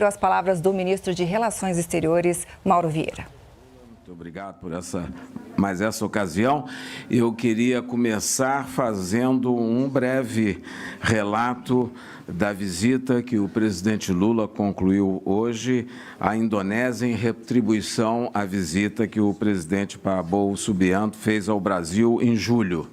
Primeiro, as palavras do ministro de Relações Exteriores, Mauro Vieira. Muito obrigado por essa ocasião. Eu queria começar fazendo um breve relato da visita que o presidente Lula concluiu hoje à Indonésia, em retribuição à visita que o presidente Prabowo Subianto fez ao Brasil em julho.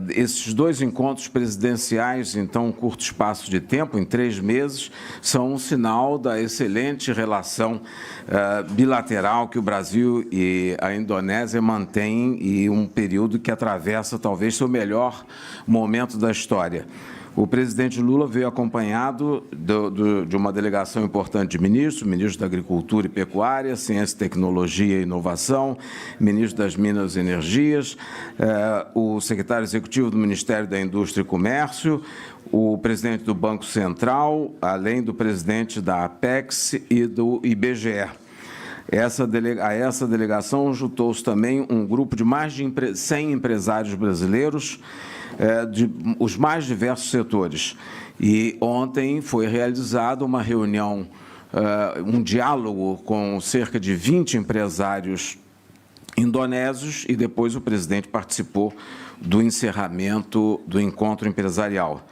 Esses dois encontros presidenciais, em tão curto espaço de tempo, em 3 meses, são um sinal da excelente relação bilateral que o Brasil e a Indonésia mantêm e um período que atravessa talvez seu melhor momento da história. O presidente Lula veio acompanhado de uma delegação importante de ministros, ministro da Agricultura e Pecuária, Ciência, Tecnologia e Inovação, ministro das Minas e Energias, o secretário executivo do Ministério da Indústria e Comércio, o presidente do Banco Central, além do presidente da Apex e do IBGE. A essa delegação juntou-se também um grupo de mais de 100 empresários brasileiros, de os mais diversos setores. E ontem foi realizada uma reunião, um diálogo com cerca de 20 empresários indonésios e depois o presidente participou do encerramento do encontro empresarial.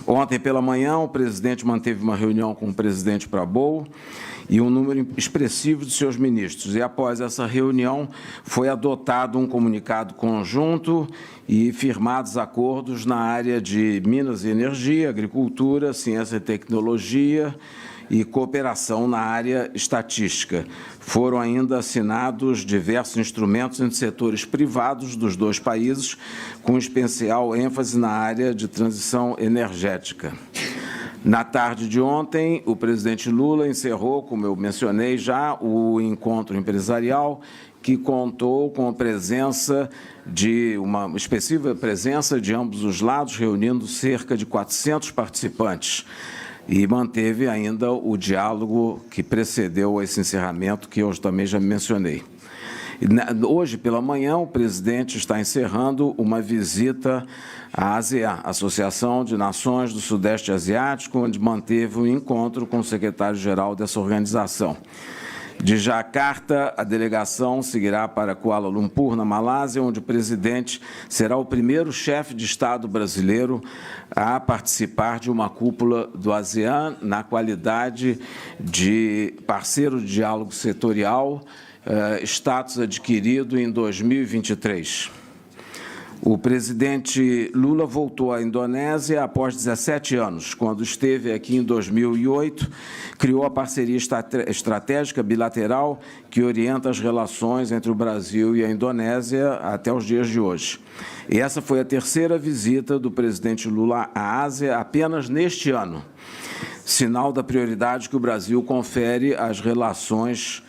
Ontem pela manhã, o presidente manteve uma reunião com o presidente Prabowo e um número expressivo de seus ministros. E após essa reunião, foi adotado um comunicado conjunto e firmados acordos na área de Minas e Energia, Agricultura, Ciência e Tecnologia e cooperação na área estatística. Foram ainda assinados diversos instrumentos entre setores privados dos dois países, com especial ênfase na área de transição energética. Na tarde de ontem, o presidente Lula encerrou, como eu mencionei já, o encontro empresarial, que contou com a presença de uma expressiva presença de ambos os lados, reunindo cerca de 400 participantes. E manteve ainda o diálogo que precedeu esse encerramento, que eu também já mencionei. Hoje, pela manhã, o presidente está encerrando uma visita à ASEAN, Associação de Nações do Sudeste Asiático, onde manteve um encontro com o secretário-geral dessa organização. De Jacarta, a delegação seguirá para Kuala Lumpur, na Malásia, onde o presidente será o primeiro chefe de Estado brasileiro a participar de uma cúpula do ASEAN na qualidade de parceiro de diálogo setorial, status adquirido em 2023. O presidente Lula voltou à Indonésia após 17 anos. Quando esteve aqui em 2008, criou a parceria estratégica bilateral que orienta as relações entre o Brasil e a Indonésia até os dias de hoje. E essa foi a terceira visita do presidente Lula à Ásia apenas neste ano, sinal da prioridade que o Brasil confere às relações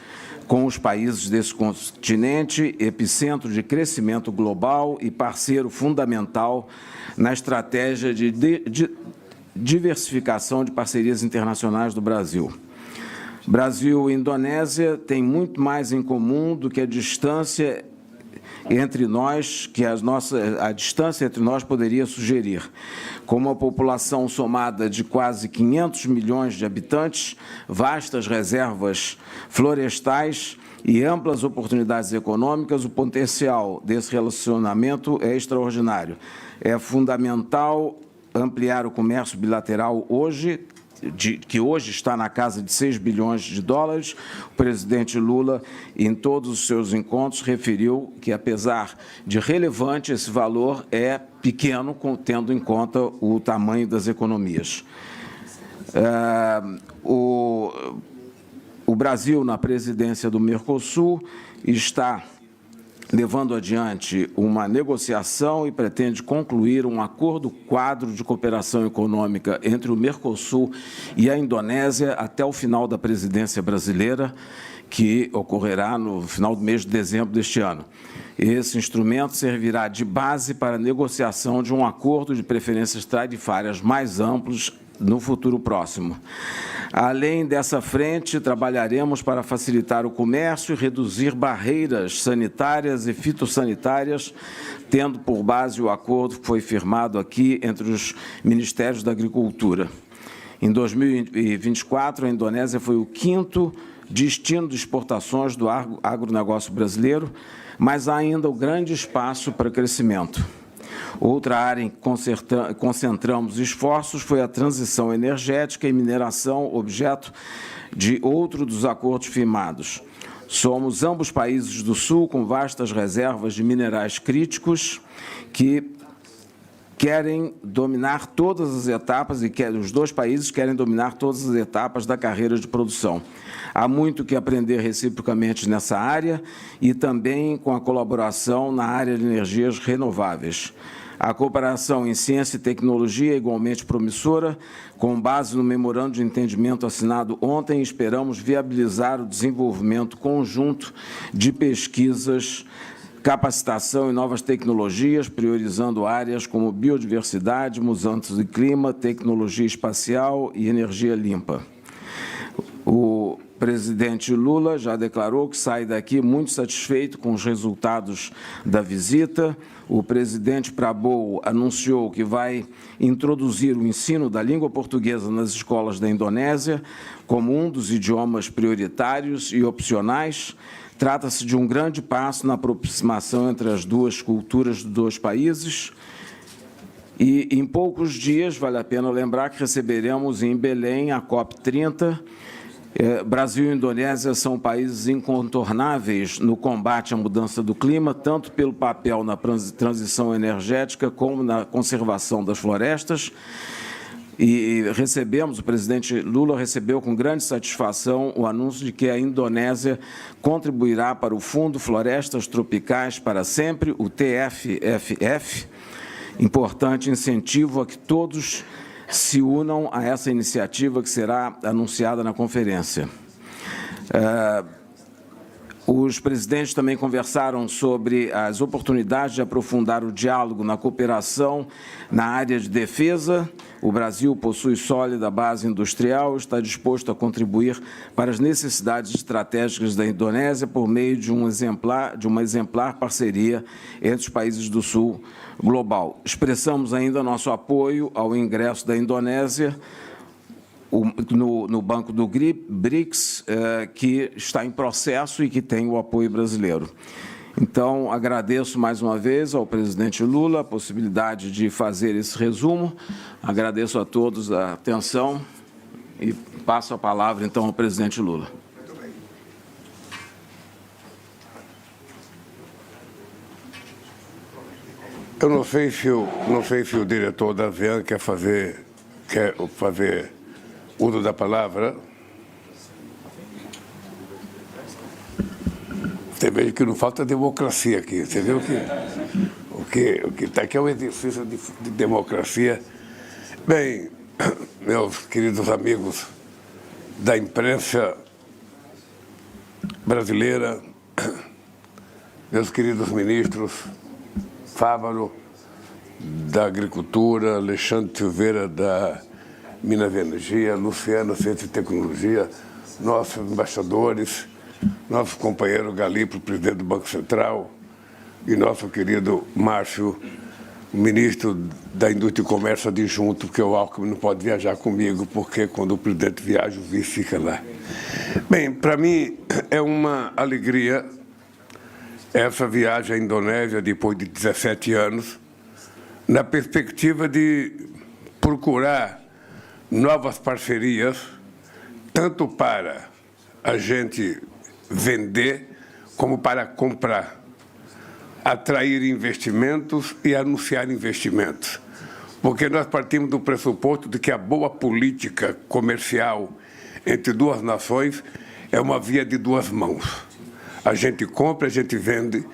com os países desse continente, epicentro de crescimento global e parceiro fundamental na estratégia de diversificação de parcerias internacionais do Brasil. Brasil e Indonésia têm muito mais em comum do que a distância entre nós, a distância entre nós poderia sugerir. Com uma população somada de quase 500 milhões de habitantes, vastas reservas florestais e amplas oportunidades econômicas, o potencial desse relacionamento é extraordinário. É fundamental ampliar o comércio bilateral que hoje está na casa de 6 bilhões de dólares. O presidente Lula, em todos os seus encontros, referiu que, apesar de relevante, esse valor é pequeno, tendo em conta o tamanho das economias. O Brasil, na presidência do Mercosul, está levando adiante uma negociação e pretende concluir um acordo quadro de cooperação econômica entre o Mercosul e a Indonésia até o final da presidência brasileira, que ocorrerá no final do mês de dezembro deste ano. Esse instrumento servirá de base para a negociação de um acordo de preferências tarifárias mais amplos no futuro próximo. Além dessa frente, trabalharemos para facilitar o comércio e reduzir barreiras sanitárias e fitossanitárias, tendo por base o acordo que foi firmado aqui entre os Ministérios da Agricultura. Em 2024, a Indonésia foi o 5º destino de exportações do agronegócio brasileiro, mas há ainda um grande espaço para crescimento. Outra área em que concentramos esforços foi a transição energética e mineração, objeto de outro dos acordos firmados. Somos ambos países do Sul com vastas reservas de minerais críticos que querem dominar todas as etapas, os dois países querem dominar todas as etapas da carreira de produção. Há muito que aprender reciprocamente nessa área e também com a colaboração na área de energias renováveis. A cooperação em ciência e tecnologia é igualmente promissora. Com base no memorando de entendimento assinado ontem, esperamos viabilizar o desenvolvimento conjunto de pesquisas, capacitação e novas tecnologias, priorizando áreas como biodiversidade, mudanças de clima, tecnologia espacial e energia limpa. O presidente Lula já declarou que sai daqui muito satisfeito com os resultados da visita. O presidente Prabowo anunciou que vai introduzir o ensino da língua portuguesa nas escolas da Indonésia como um dos idiomas prioritários e opcionais. Trata-se de um grande passo na aproximação entre as duas culturas dos dois países. E, em poucos dias, vale a pena lembrar que receberemos em Belém a COP30. Brasil e Indonésia são países incontornáveis no combate à mudança do clima, tanto pelo papel na transição energética como na conservação das florestas. E o presidente Lula recebeu com grande satisfação o anúncio de que a Indonésia contribuirá para o Fundo Florestas Tropicais para Sempre, o TFFF, importante incentivo a que todos se unam a essa iniciativa que será anunciada na conferência. Os presidentes também conversaram sobre as oportunidades de aprofundar o diálogo na cooperação na área de defesa. O Brasil possui sólida base industrial e está disposto a contribuir para as necessidades estratégicas da Indonésia por meio de uma exemplar parceria entre os países do Sul global. Expressamos ainda nosso apoio ao ingresso da Indonésia no Banco do BRICS, que está em processo e que tem o apoio brasileiro. Então, agradeço mais uma vez ao presidente Lula a possibilidade de fazer esse resumo. Agradeço a todos a atenção e passo a palavra, então, ao presidente Lula. Eu não sei se o diretor da ASEAN quer fazer uso da palavra. Você vê que não falta democracia aqui. Você vê o que está aqui é um exercício de democracia. Bem, meus queridos amigos da imprensa brasileira, meus queridos ministros, Fávaro, da Agricultura, Alexandre Silveira, da Minas e Energia, Luciana, Ciência e Tecnologia, nossos embaixadores, nosso companheiro Galípolo, presidente do Banco Central, e nosso querido Márcio, ministro da Indústria e Comércio adjunto, porque o Alckmin não pode viajar comigo, porque quando o presidente viaja, o vice fica lá. Bem, para mim é uma alegria essa viagem à Indonésia depois de 17 anos, na perspectiva de procurar novas parcerias, tanto para a gente vender como para comprar, atrair investimentos e anunciar investimentos. Porque nós partimos do pressuposto de que a boa política comercial entre duas nações é uma via de duas mãos. A gente compra, a gente vende,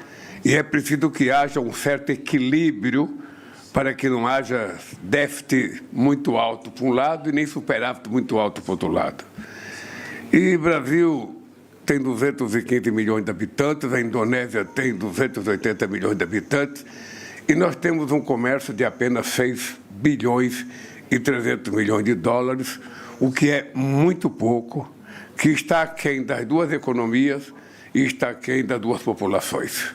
e é preciso que haja um certo equilíbrio para que não haja déficit muito alto para um lado e nem superávit muito alto para o outro lado. E o Brasil tem 215 milhões de habitantes, a Indonésia tem 280 milhões de habitantes, e nós temos um comércio de apenas 6 bilhões e 300 milhões de dólares, o que é muito pouco, que está aquém das duas economias e está aquém das duas populações.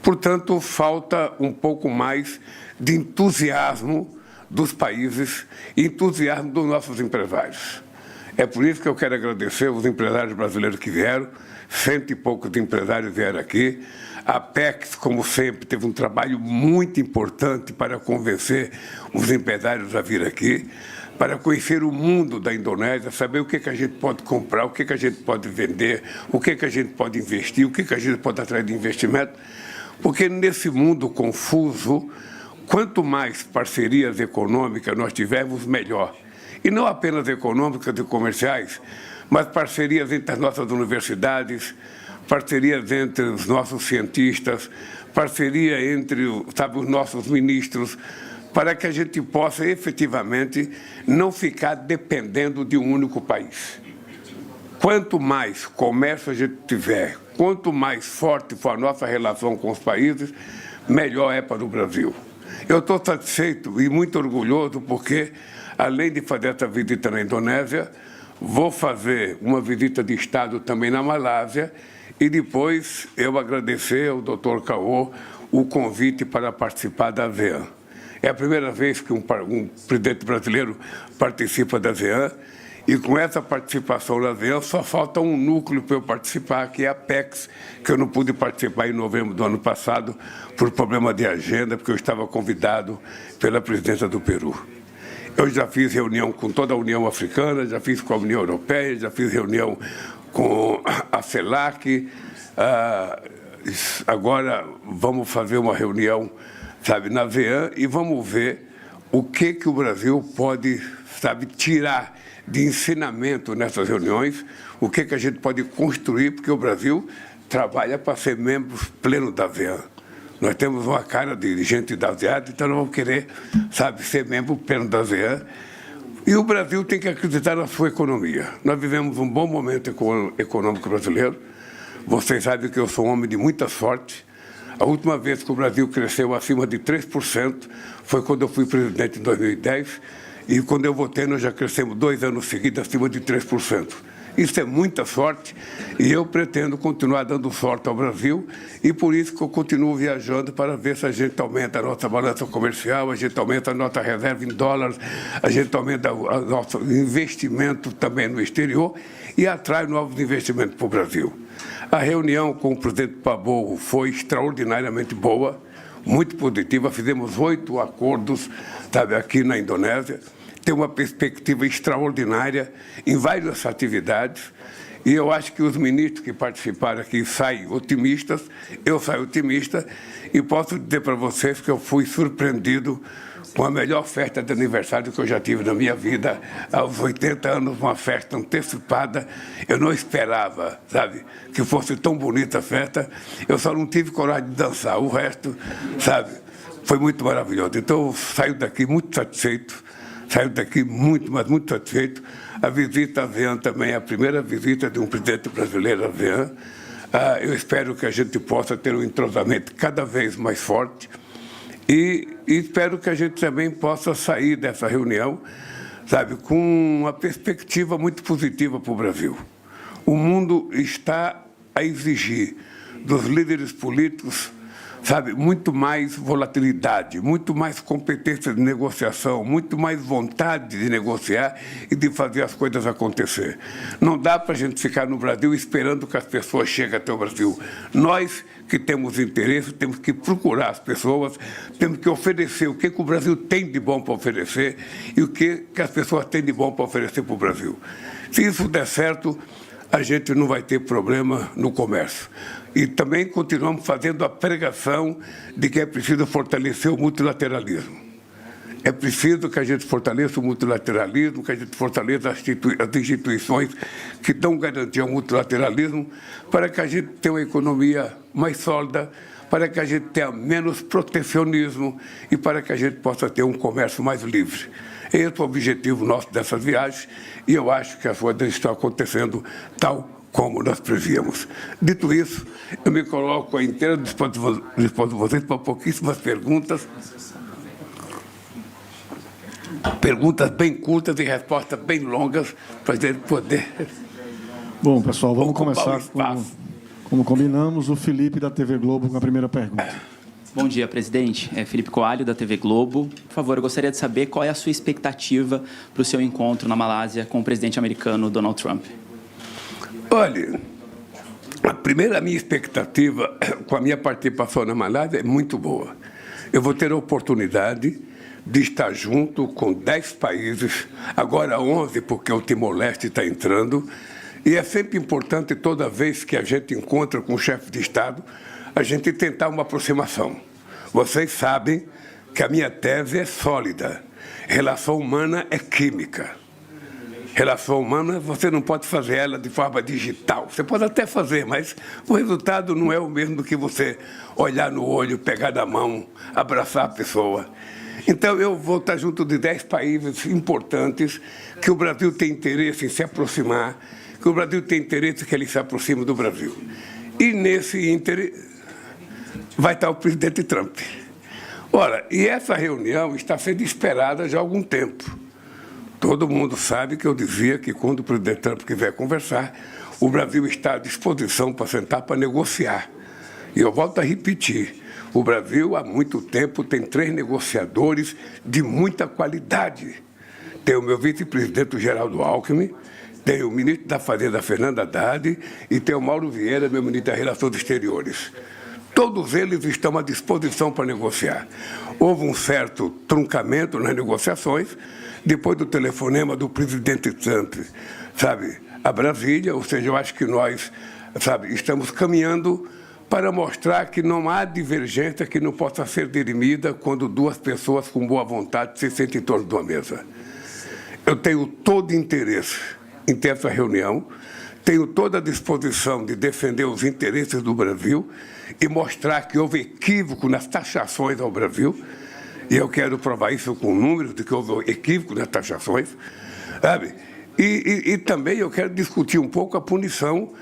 Portanto, falta um pouco mais de entusiasmo dos países e entusiasmo dos nossos empresários. É por isso que eu quero agradecer os empresários brasileiros que vieram, 100 e poucos empresários vieram aqui. A Apex, como sempre, teve um trabalho muito importante para convencer os empresários a vir aqui, para conhecer o mundo da Indonésia, saber o que a gente pode comprar, o que a gente pode vender, o que a gente pode investir, o que a gente pode atrair de investimento, porque nesse mundo confuso, quanto mais parcerias econômicas nós tivermos, melhor. E não apenas econômicas e comerciais, mas parcerias entre as nossas universidades, parcerias entre os nossos cientistas, parceria entre, sabe, os nossos ministros, para que a gente possa efetivamente não ficar dependendo de um único país. Quanto mais comércio a gente tiver, quanto mais forte for a nossa relação com os países, melhor é para o Brasil. Eu estou satisfeito e muito orgulhoso porque, além de fazer essa visita na Indonésia, vou fazer uma visita de Estado também na Malásia e depois eu agradecer ao Dr. Caô o convite para participar da ASEAN. É a primeira vez que um presidente brasileiro participa da ASEAN e com essa participação da ASEAN só falta um núcleo para eu participar, que é a Apex, que eu não pude participar em novembro do ano passado por problema de agenda, porque eu estava convidado pela presidência do Peru. Eu já fiz reunião com toda a União Africana, já fiz com a União Europeia, já fiz reunião com a CELAC. Agora vamos fazer uma reunião, sabe, na ASEAN e vamos ver o que o Brasil pode, sabe, tirar de ensinamento nessas reuniões, o que a gente pode construir, porque o Brasil trabalha para ser membro pleno da ASEAN. Nós temos uma cara de gente da ASEAN, então nós vamos querer, sabe, ser membro pleno da ASEAN. E o Brasil tem que acreditar na sua economia. Nós vivemos um bom momento econômico brasileiro. Vocês sabem que eu sou um homem de muita sorte. A última vez que o Brasil cresceu acima de 3% foi quando eu fui presidente em 2010. E quando eu votei, nós já crescemos 2 anos seguidos acima de 3%. Isso é muita sorte e eu pretendo continuar dando sorte ao Brasil e por isso que eu continuo viajando para ver se a gente aumenta a nossa balança comercial, a gente aumenta a nossa reserva em dólares, a gente aumenta o nosso investimento também no exterior e atrai novos investimentos para o Brasil. A reunião com o presidente Prabowo foi extraordinariamente boa, muito positiva, fizemos 8 acordos, sabe, aqui na Indonésia. Tem uma perspectiva extraordinária em várias atividades e eu acho que os ministros que participaram aqui saem otimistas, eu saio otimista e posso dizer para vocês que eu fui surpreendido com a melhor festa de aniversário que eu já tive na minha vida, aos 80 anos, uma festa antecipada. Eu não esperava, sabe, que fosse tão bonita a festa, eu só não tive coragem de dançar, o resto, sabe, foi muito maravilhoso. Então eu saio daqui muito satisfeito. Saiu daqui muito, mas muito satisfeito. A visita à ASEAN também é a primeira visita de um presidente brasileiro à ASEAN. Eu espero que a gente possa ter um entrosamento cada vez mais forte e espero que a gente também possa sair dessa reunião, sabe, com uma perspectiva muito positiva para o Brasil. O mundo está a exigir dos líderes políticos, sabe, muito mais volatilidade, muito mais competência de negociação, muito mais vontade de negociar e de fazer as coisas acontecer. Não dá para a gente ficar no Brasil esperando que as pessoas cheguem até o Brasil. Nós que temos interesse, temos que procurar as pessoas, temos que oferecer o que o Brasil tem de bom para oferecer e o que as pessoas têm de bom para oferecer para o Brasil. Se isso der certo, a gente não vai ter problema no comércio. E também continuamos fazendo a pregação de que é preciso fortalecer o multilateralismo. É preciso que a gente fortaleça o multilateralismo, que a gente fortaleça as instituições que dão garantia ao multilateralismo, para que a gente tenha uma economia mais sólida, para que a gente tenha menos protecionismo e para que a gente possa ter um comércio mais livre. Esse é o objetivo nosso dessas viagens e eu acho que as coisas estão acontecendo tal como nós prevíamos. Dito isso, eu me coloco à inteira disposição de vocês para pouquíssimas perguntas. Perguntas bem curtas e respostas bem longas para a gente poder... Bom, pessoal, vamos começar como combinamos. O Felipe da TV Globo com a primeira pergunta. Bom dia, presidente. É Felipe Coalho, da TV Globo. Por favor, eu gostaria de saber qual é a sua expectativa para o seu encontro na Malásia com o presidente americano Donald Trump. Olha, a minha expectativa com a minha participação na Malásia é muito boa. Eu vou ter a oportunidade de estar junto com 10 países, agora 11, porque o Timor-Leste está entrando, e é sempre importante, toda vez que a gente encontra com o chefe de Estado, a gente tentar uma aproximação. Vocês sabem que a minha tese é sólida. Relação humana é química. Relação humana, você não pode fazer ela de forma digital. Você pode até fazer, mas o resultado não é o mesmo do que você olhar no olho, pegar na mão, abraçar a pessoa. Então, eu vou estar junto de 10 países importantes que o Brasil tem interesse em se aproximar, que o Brasil tem interesse que ele se aproxime do Brasil. E nesse interesse vai estar o presidente Trump. Ora, e essa reunião está sendo esperada já há algum tempo. Todo mundo sabe que eu dizia que quando o presidente Trump quiser conversar, o Brasil está à disposição para sentar para negociar. E eu volto a repetir, o Brasil há muito tempo tem 3 negociadores de muita qualidade. Tem o meu vice-presidente, o Geraldo Alckmin, tem o ministro da Fazenda, Fernando Haddad, e tem o Mauro Vieira, meu ministro das Relações Exteriores. Todos eles estão à disposição para negociar. Houve um certo truncamento nas negociações, depois do telefonema do presidente Trump, a Brasília, ou seja, eu acho que nós, estamos caminhando para mostrar que não há divergência que não possa ser dirimida quando 2 pessoas com boa vontade se sentem em torno de uma mesa. Eu tenho todo interesse em ter essa reunião, tenho toda a disposição de defender os interesses do Brasil e mostrar que houve equívoco nas taxações ao Brasil, e eu quero provar isso com números de que houve equívoco nas taxações, E também eu quero discutir um pouco a punição,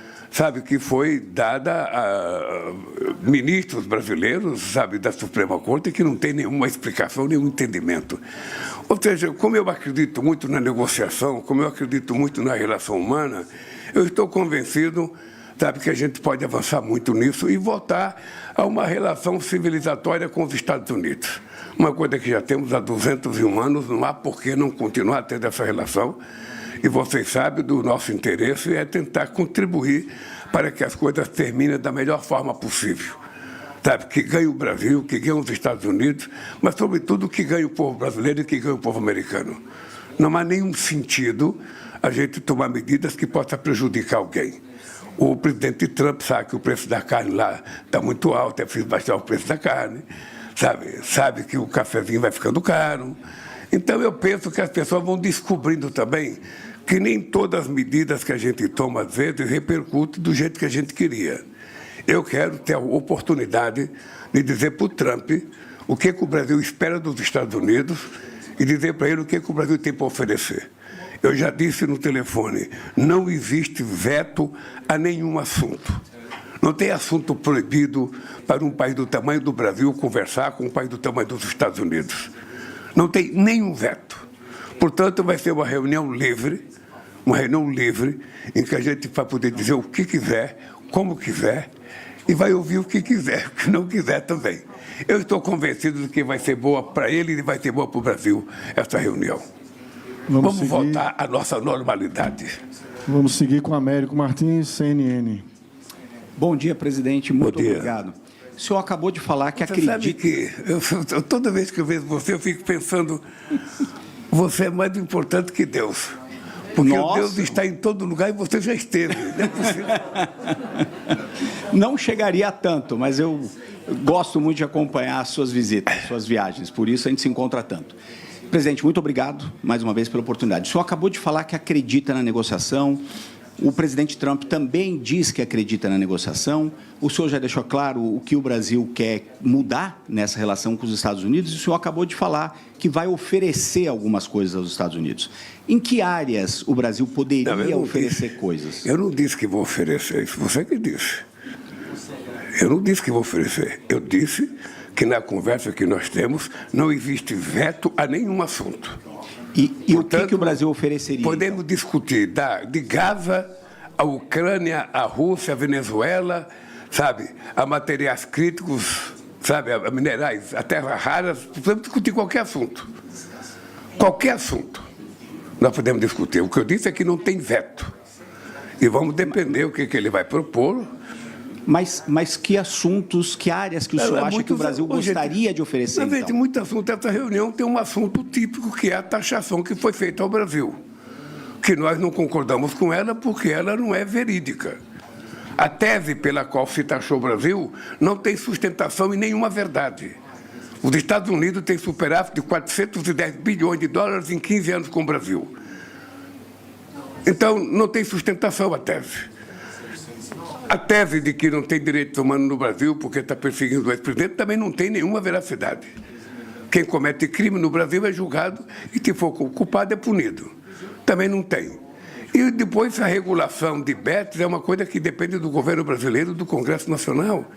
que foi dada a ministros brasileiros, da Suprema Corte, que não tem nenhuma explicação, nenhum entendimento. Ou seja, como eu acredito muito na negociação, como eu acredito muito na relação humana, eu estou convencido, que a gente pode avançar muito nisso e voltar a uma relação civilizatória com os Estados Unidos. Uma coisa que já temos há 201 anos, não há por que não continuar tendo essa relação. E vocês sabem do nosso interesse é tentar contribuir para que as coisas terminem da melhor forma possível. Que ganhe o Brasil, que ganhe os Estados Unidos, mas, sobretudo, que ganhe o povo brasileiro e que ganhe o povo americano. Não há nenhum sentido a gente tomar medidas que possam prejudicar alguém. O presidente Trump sabe que o preço da carne lá está muito alto, é preciso baixar o preço da carne, sabe que o cafezinho vai ficando caro. Então, eu penso que as pessoas vão descobrindo também que nem todas as medidas que a gente toma, às vezes, repercutem do jeito que a gente queria. Eu quero ter a oportunidade de dizer para o Trump o que o Brasil espera dos Estados Unidos e dizer para ele o que o Brasil tem para oferecer. Eu já disse no telefone, não existe veto a nenhum assunto. Não tem assunto proibido para um país do tamanho do Brasil conversar com um país do tamanho dos Estados Unidos. Não tem nenhum veto. Portanto, vai ser uma reunião livre em que a gente vai poder dizer o que quiser, como quiser, e vai ouvir o que quiser, o que não quiser também. Eu estou convencido de que vai ser boa para ele e vai ser boa para o Brasil essa reunião. Vamos voltar à nossa normalidade. Vamos seguir com Américo Martins, CNN. Bom dia, presidente. Muito obrigado. O senhor acabou de falar que acredita... Sabe que toda vez que eu vejo você, eu fico pensando, você é mais importante que Deus. Porque Deus está em todo lugar e você já esteve. Não é possível. Não chegaria a tanto, mas eu gosto muito de acompanhar as suas visitas, suas viagens. Por isso a gente se encontra tanto. Presidente, muito obrigado mais uma vez pela oportunidade. O senhor acabou de falar que acredita na negociação. O presidente Trump também diz que acredita na negociação. O senhor já deixou claro o que o Brasil quer mudar nessa relação com os Estados Unidos. E o senhor acabou de falar que vai oferecer algumas coisas aos Estados Unidos. Em que áreas o Brasil poderia oferecer coisas? Eu não disse que vou oferecer isso. Você que disse. Eu não disse que vou oferecer. Eu disse que na conversa que nós temos não existe veto a nenhum assunto. E portanto, o que o Brasil ofereceria? Podemos discutir de Gaza, a Ucrânia, a Rússia, a Venezuela, a materiais críticos, sabe, a minerais, a terras raras, precisamos discutir qualquer assunto. Qualquer assunto nós podemos discutir. O que eu disse é que não tem veto. E vamos depender o que ele vai propor. Mas que assuntos, que áreas que o senhor acha que o Brasil gostaria de oferecer, Não, então? tem muito assunto. Essa reunião tem um assunto típico, que é a taxação que foi feita ao Brasil, que nós não concordamos com ela porque ela não é verídica. A tese pela qual se taxou o Brasil não tem sustentação em nenhuma verdade. Os Estados Unidos têm superávit de 410 bilhões de dólares em 15 anos com o Brasil. Então, não tem sustentação a tese. A tese de que não tem direitos humanos no Brasil porque está perseguindo o ex-presidente também não tem nenhuma veracidade. Quem comete crime no Brasil é julgado e, se for culpado, é punido. Também não tem. E depois a regulação de bets é uma coisa que depende do governo brasileiro, do Congresso Nacional.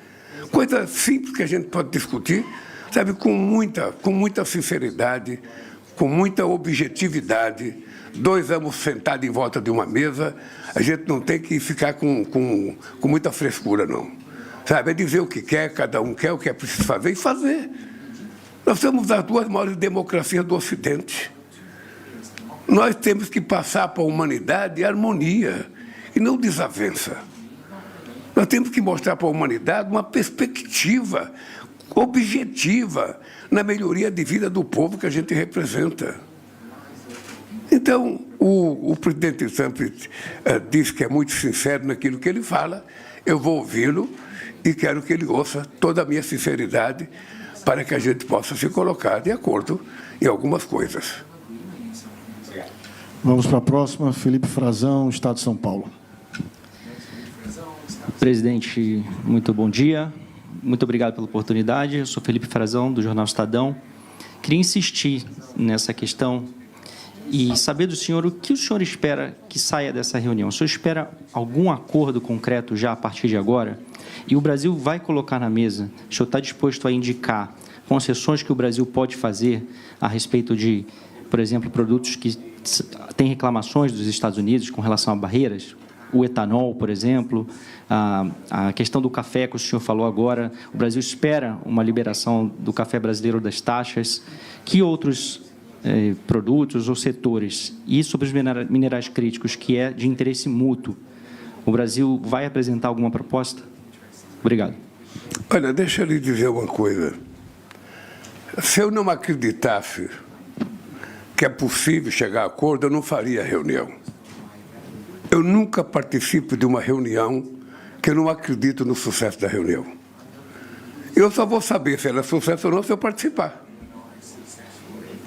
Coisa simples que a gente pode discutir, sabe, com muita sinceridade, com muita objetividade. Dois vamos sentados em volta de uma mesa, a gente não tem que ficar com muita frescura, não. Sabe, é dizer o que quer, cada um quer o que é preciso fazer e fazer. Nós somos as duas maiores democracias do Ocidente. Nós temos que passar para a humanidade harmonia e não desavença. Nós temos que mostrar para a humanidade uma perspectiva objetiva na melhoria de vida do povo que a gente representa. Então, o presidente Trump diz que é muito sincero naquilo que ele fala, eu vou ouvi-lo e quero que ele ouça toda a minha sinceridade para que a gente possa se colocar de acordo em algumas coisas. Vamos para a próxima. Felipe Frazão, Estado de São Paulo. Presidente, muito bom dia. Muito obrigado pela oportunidade. Eu sou Felipe Frazão, do Jornal Estadão. Queria insistir nessa questão e saber do senhor o que o senhor espera que saia dessa reunião. O senhor espera algum acordo concreto já a partir de agora? E o Brasil vai colocar na mesa, o senhor está disposto a indicar concessões que o Brasil pode fazer a respeito de, por exemplo, produtos que têm reclamações dos Estados Unidos com relação a barreiras? O etanol, por exemplo, a questão do café que o senhor falou agora. O Brasil espera uma liberação do café brasileiro das taxas. Que outros produtos ou setores? E sobre os minerais críticos, que é de interesse mútuo, o Brasil vai apresentar alguma proposta? Obrigado. Olha, deixa eu lhe dizer uma coisa. Se eu não acreditasse que é possível chegar a acordo, eu não faria a reunião. Eu nunca participo de uma reunião que eu não acredito no sucesso da reunião. Eu só vou saber se ela é sucesso ou não se eu participar.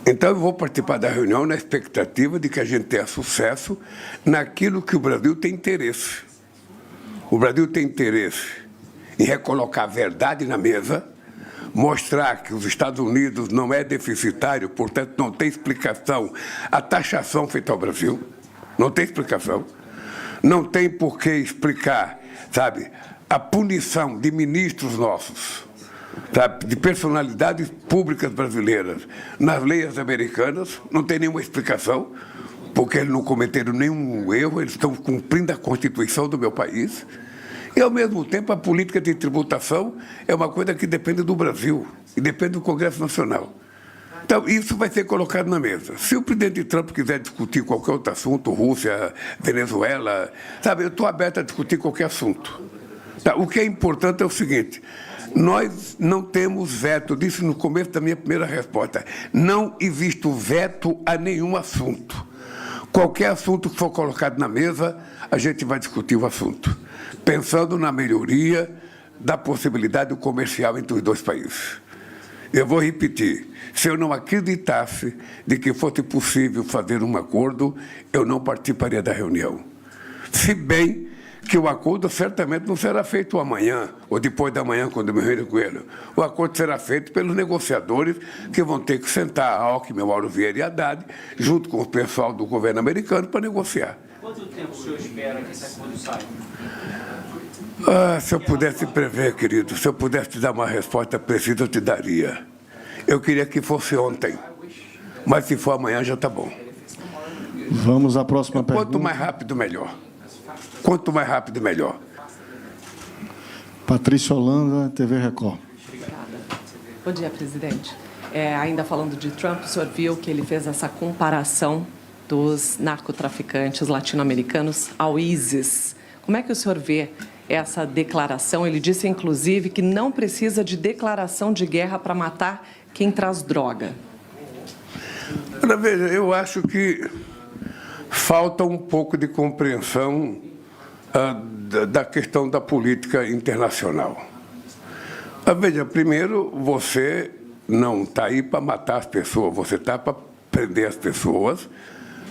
Então, eu vou participar da reunião na expectativa de que a gente tenha sucesso naquilo que o Brasil tem interesse. O Brasil tem interesse em recolocar a verdade na mesa, mostrar que os Estados Unidos não é deficitário, portanto, não tem explicação a taxação feita ao Brasil. Não tem explicação. Não tem por que explicar, sabe, a punição de ministros nossos, sabe, de personalidades públicas brasileiras nas leis americanas. Não tem nenhuma explicação, porque eles não cometeram nenhum erro, eles estão cumprindo a Constituição do meu país. E, ao mesmo tempo, a política de tributação é uma coisa que depende do Brasil e depende do Congresso Nacional. Então, isso vai ser colocado na mesa. Se o presidente Trump quiser discutir qualquer outro assunto, Rússia, Venezuela, sabe, eu estou aberto a discutir qualquer assunto. Tá? O que é importante é o seguinte: nós não temos veto, disse no começo da minha primeira resposta, não existe veto a nenhum assunto. Qualquer assunto que for colocado na mesa, a gente vai discutir o assunto, pensando na melhoria da possibilidade do comercial entre os dois países. Eu vou repetir, se eu não acreditasse de que fosse possível fazer um acordo, eu não participaria da reunião. Se bem que o acordo certamente não será feito amanhã ou depois da manhã, quando eu me reunir com ele. O acordo será feito pelos negociadores que vão ter que sentar Alckmin, Mauro Vieira e Haddad, junto com o pessoal do governo americano, para negociar. Quanto tempo o senhor espera que esse acordo saia? Se eu pudesse prever, querido, se eu pudesse te dar uma resposta precisa, eu te daria. Eu queria que fosse ontem, mas se for amanhã já está bom. Vamos à próxima pergunta. Quanto mais rápido, melhor. Quanto mais rápido, melhor. Patrícia Holanda, TV Record. Bom dia, presidente. Ainda falando de Trump, o senhor viu que ele fez essa comparação dos narcotraficantes latino-americanos ao ISIS. Como é que o senhor vê essa declaração? Ele disse, inclusive, que não precisa de declaração de guerra para matar quem traz droga. Olha, veja, eu acho que falta um pouco de compreensão da questão da política internacional. Veja, primeiro, você não está aí para matar as pessoas, você está para prender as pessoas,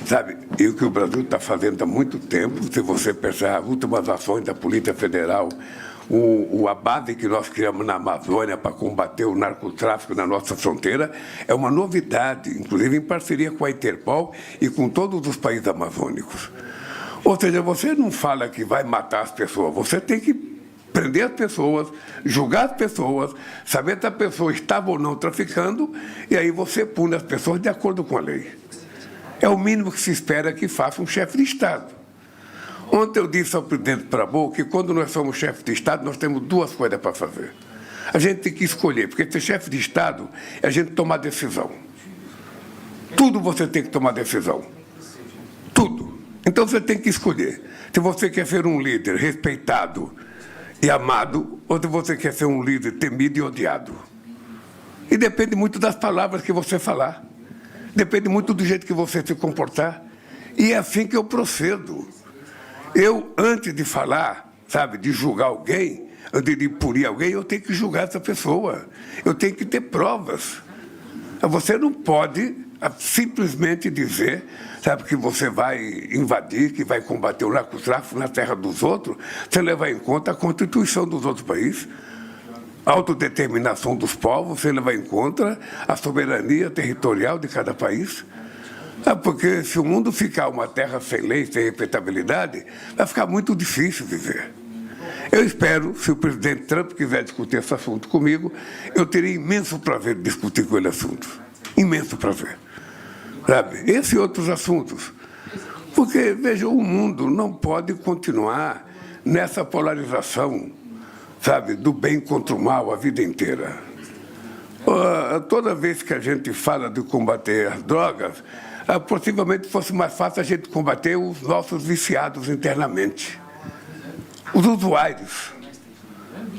sabe? E o que o Brasil está fazendo há muito tempo, se você pensar as últimas ações da Polícia Federal, a base que nós criamos na Amazônia para combater o narcotráfico na nossa fronteira, é uma novidade, inclusive em parceria com a Interpol e com todos os países amazônicos. Ou seja, você não fala que vai matar as pessoas, você tem que prender as pessoas, julgar as pessoas, saber se a pessoa estava ou não traficando, e aí você pune as pessoas de acordo com a lei. É o mínimo que se espera que faça um chefe de Estado. Ontem eu disse ao presidente Prabowo que quando nós somos chefe de Estado, nós temos duas coisas para fazer. A gente tem que escolher, porque ser chefe de Estado é a gente tomar decisão. Tudo você tem que tomar decisão. Tudo. Então você tem que escolher. Se você quer ser um líder respeitado e amado, ou se você quer ser um líder temido e odiado. E depende muito das palavras que você falar. Depende muito do jeito que você se comportar. E é assim que eu procedo. Eu, antes de falar, sabe, de julgar alguém, antes de punir alguém, eu tenho que julgar essa pessoa. Eu tenho que ter provas. Você não pode simplesmente dizer, sabe, que você vai invadir, que vai combater o narcotráfico na terra dos outros, sem levar em conta a Constituição dos outros países, a autodeterminação dos povos, sem levar em conta a soberania territorial de cada país. Porque se o mundo ficar uma terra sem lei, sem respeitabilidade, vai ficar muito difícil viver. Eu espero, se o presidente Trump quiser discutir esse assunto comigo, eu teria imenso prazer de discutir com ele assuntos. Imenso prazer. Sabe? Esse e outros assuntos. Porque, veja, o mundo não pode continuar nessa polarização, sabe, do bem contra o mal a vida inteira. Toda vez que a gente fala de combater as drogas, possivelmente fosse mais fácil a gente combater os nossos viciados internamente. Os usuários.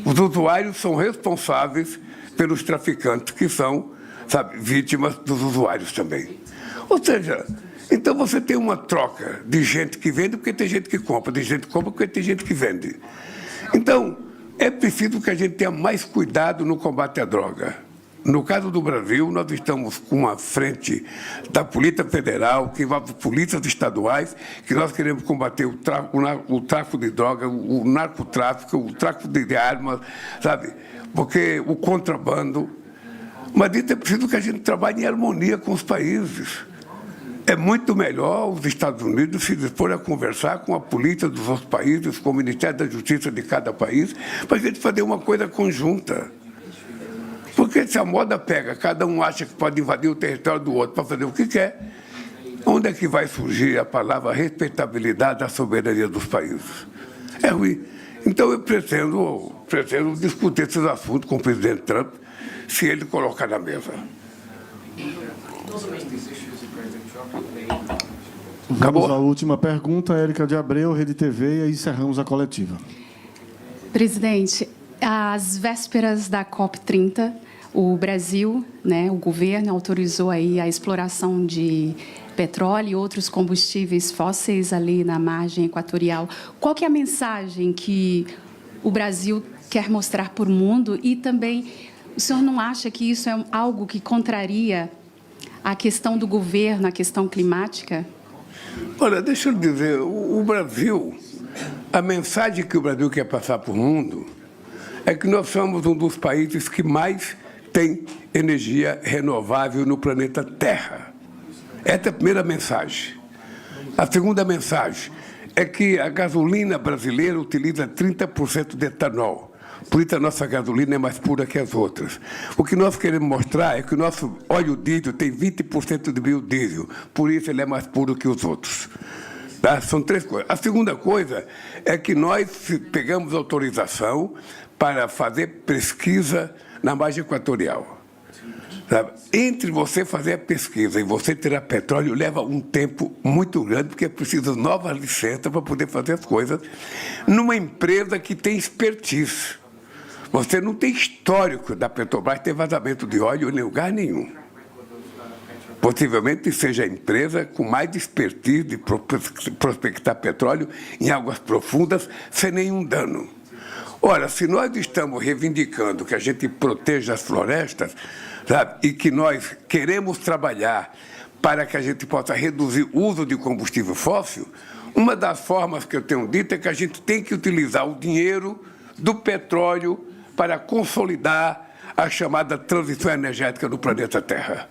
Os usuários são responsáveis pelos traficantes, que são, sabe, vítimas dos usuários também. Ou seja, então você tem uma troca de gente que vende porque tem gente que compra, de gente que compra porque tem gente que vende. Então, é preciso que a gente tenha mais cuidado no combate à droga. No caso do Brasil, nós estamos com uma frente da Polícia Federal, que envolve polícias estaduais, que nós queremos combater o tráfico de droga, o narcotráfico, o tráfico de armas, sabe? Porque o contrabando. Mas isso é preciso que a gente trabalhe em harmonia com os países. É muito melhor os Estados Unidos se dispor a conversar com a polícia dos outros países, com o Ministério da Justiça de cada país, para a gente fazer uma coisa conjunta. Porque se a moda pega, cada um acha que pode invadir o território do outro para fazer o que quer, onde é que vai surgir a palavra respeitabilidade da soberania dos países? É ruim. Então eu pretendo discutir esses assuntos com o presidente Trump, se ele colocar na mesa. Vamos à última pergunta, Érica de Abreu, Rede TV, e aí encerramos a coletiva. Presidente, às vésperas da COP30, o Brasil, o governo, autorizou aí a exploração de petróleo e outros combustíveis fósseis ali na margem equatorial. Qual que é a mensagem que o Brasil quer mostrar para o mundo? E também, o senhor não acha que isso é algo que contraria a questão do governo, a questão climática? Olha, deixa eu dizer, o Brasil, a mensagem que o Brasil quer passar para o mundo é que nós somos um dos países que mais tem energia renovável no planeta Terra. Essa é a primeira mensagem. A segunda mensagem é que a gasolina brasileira utiliza 30% de etanol. Por isso a nossa gasolina é mais pura que as outras. O que nós queremos mostrar é que o nosso óleo diesel tem 20% de biodiesel. Por isso ele é mais puro que os outros. Tá? São três coisas. A segunda coisa é que nós pegamos autorização para fazer pesquisa na margem equatorial. Sabe? Entre você fazer a pesquisa e você tirar petróleo leva um tempo muito grande, porque é preciso novas licenças para poder fazer as coisas numa empresa que tem expertise. Você não tem histórico da Petrobras ter vazamento de óleo em lugar nenhum. Possivelmente seja a empresa com mais expertise de prospectar petróleo em águas profundas sem nenhum dano. Ora, se nós estamos reivindicando que a gente proteja as florestas, sabe, e que nós queremos trabalhar para que a gente possa reduzir o uso de combustível fóssil, uma das formas que eu tenho dito é que a gente tem que utilizar o dinheiro do petróleo para consolidar a chamada transição energética do planeta Terra.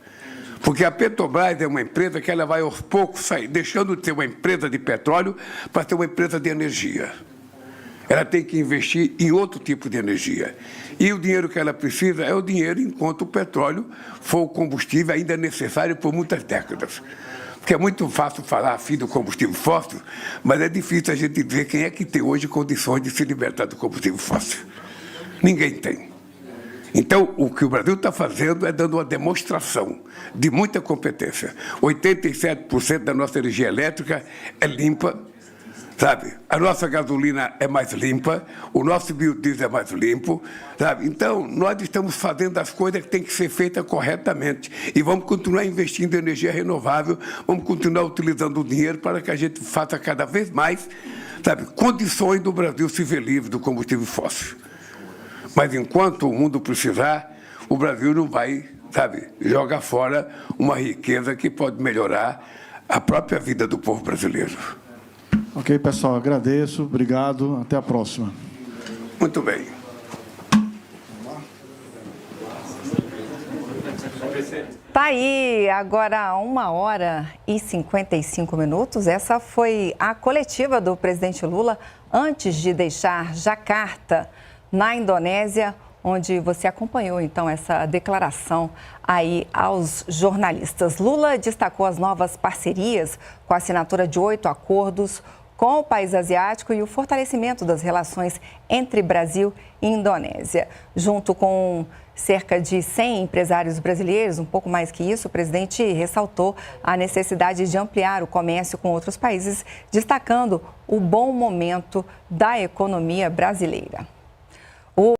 Porque a Petrobras é uma empresa que ela vai aos poucos sair, deixando de ser uma empresa de petróleo para ser uma empresa de energia. Ela tem que investir em outro tipo de energia. E o dinheiro que ela precisa é o dinheiro enquanto o petróleo for o combustível ainda necessário por muitas décadas. Porque é muito fácil falar fim do combustível fóssil, mas é difícil a gente ver quem é que tem hoje condições de se libertar do combustível fóssil. Ninguém tem. Então, o que o Brasil está fazendo é dando uma demonstração de muita competência. 87% da nossa energia elétrica é limpa, sabe? A nossa gasolina é mais limpa, o nosso biodiesel é mais limpo, sabe? Então, nós estamos fazendo as coisas que têm que ser feitas corretamente e vamos continuar investindo em energia renovável, vamos continuar utilizando o dinheiro para que a gente faça cada vez mais, sabe, condições do Brasil se ver livre do combustível fóssil. Mas enquanto o mundo precisar, o Brasil não vai, sabe, jogar fora uma riqueza que pode melhorar a própria vida do povo brasileiro. Ok, pessoal, agradeço, obrigado, até a próxima. Muito bem. Tá aí, agora 1h55. Essa foi a coletiva do presidente Lula antes de deixar Jacarta, na Indonésia, onde você acompanhou, então, essa declaração aí aos jornalistas. Lula destacou as novas parcerias com a assinatura de 8 acordos com o país asiático e o fortalecimento das relações entre Brasil e Indonésia. Junto com cerca de 100 empresários brasileiros, um pouco mais que isso, o presidente ressaltou a necessidade de ampliar o comércio com outros países, destacando o bom momento da economia brasileira.